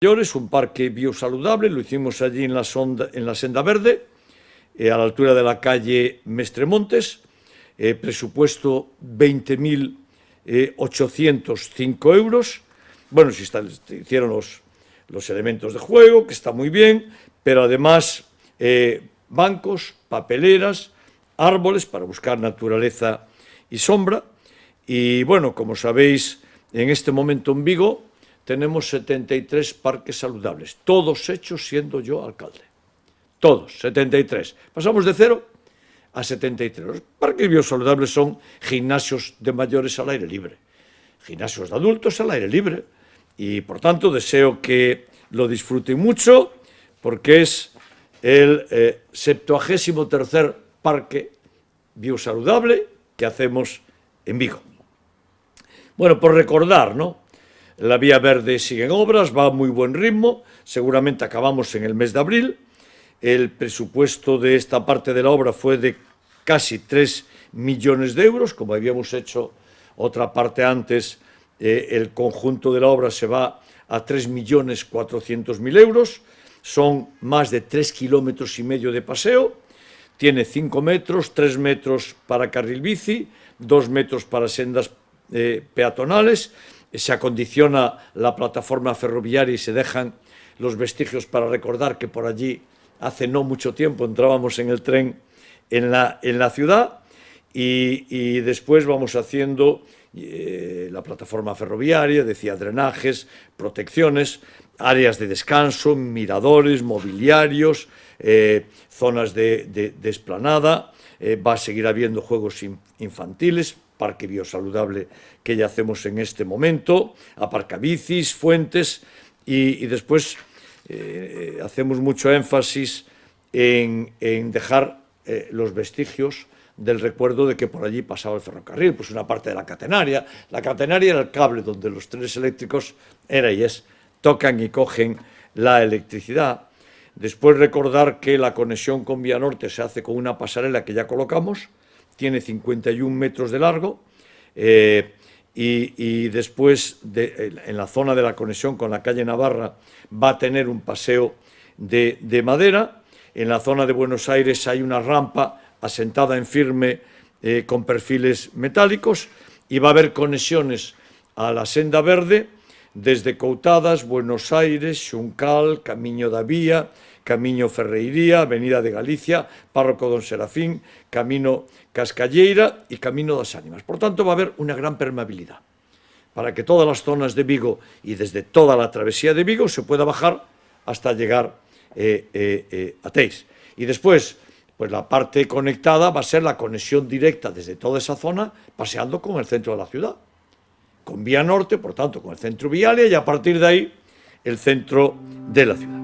Es un parque biosaludable, lo hicimos allí en la Senda Verde, a la altura de la calle Mestremontes, presupuesto 20.805 euros. Bueno, se hicieron los elementos de juego, que está muy bien, pero además bancos, papeleras, árboles para buscar naturaleza y sombra. Y bueno, como sabéis, en este momento en Vigo tenemos 73 parques saludables, todos hechos siendo yo alcalde. Todos, 73. Pasamos de 0 a 73. Los parques biosaludables son gimnasios de mayores al aire libre, gimnasios de adultos al aire libre, y por tanto deseo que lo disfruten mucho, porque es el 73º parque biosaludable que hacemos en Vigo. Bueno, por recordar, ¿no? La Vía Verde sigue en obras, va a muy buen ritmo, seguramente acabamos en el mes de abril. El presupuesto de esta parte de la obra fue de casi 3 millones de euros, como habíamos hecho otra parte antes, el conjunto de la obra se va a 3.400.000 euros, son más de 3,5 kilómetros de paseo, tiene 5 metros, 3 metros para carril bici, 2 metros para sendas peatonales, se acondiciona la plataforma ferroviaria y se dejan los vestigios para recordar que por allí hace no mucho tiempo entrábamos en el tren en la ciudad, y después vamos haciendo la plataforma ferroviaria, decía, drenajes, protecciones, áreas de descanso, miradores, mobiliarios, zonas de esplanada, va a seguir habiendo juegos infantiles, parque biosaludable que ya hacemos en este momento, aparcabicis, fuentes, y después hacemos mucho énfasis en dejar los vestigios del recuerdo de que por allí pasaba el ferrocarril, pues una parte de la catenaria. La catenaria era el cable donde los trenes eléctricos tocan y cogen la electricidad. Después recordar que la conexión con Vía Norte se hace con una pasarela que ya colocamos, tiene 51 metros de largo, y después en la zona de la conexión con la calle Navarra va a tener un paseo de madera. En la zona de Buenos Aires hay una rampa asentada en firme con perfiles metálicos, y va a haber conexiones a la Senda Verde desde Coutadas, Buenos Aires, Xuncal, Camiño da Vía, Camiño Ferreiría, Avenida de Galicia, Párroco Don Serafín, Camino Cascalleira y Camino das Ánimas. Por tanto, va a haber una gran permeabilidad para que todas las zonas de Vigo y desde toda la travesía de Vigo se pueda bajar hasta llegar a Teis. Y después, pues la parte conectada va a ser la conexión directa desde toda esa zona, paseando con el centro de la ciudad, con Vía Norte, por tanto, con el centro viario, y a partir de ahí el centro de la ciudad.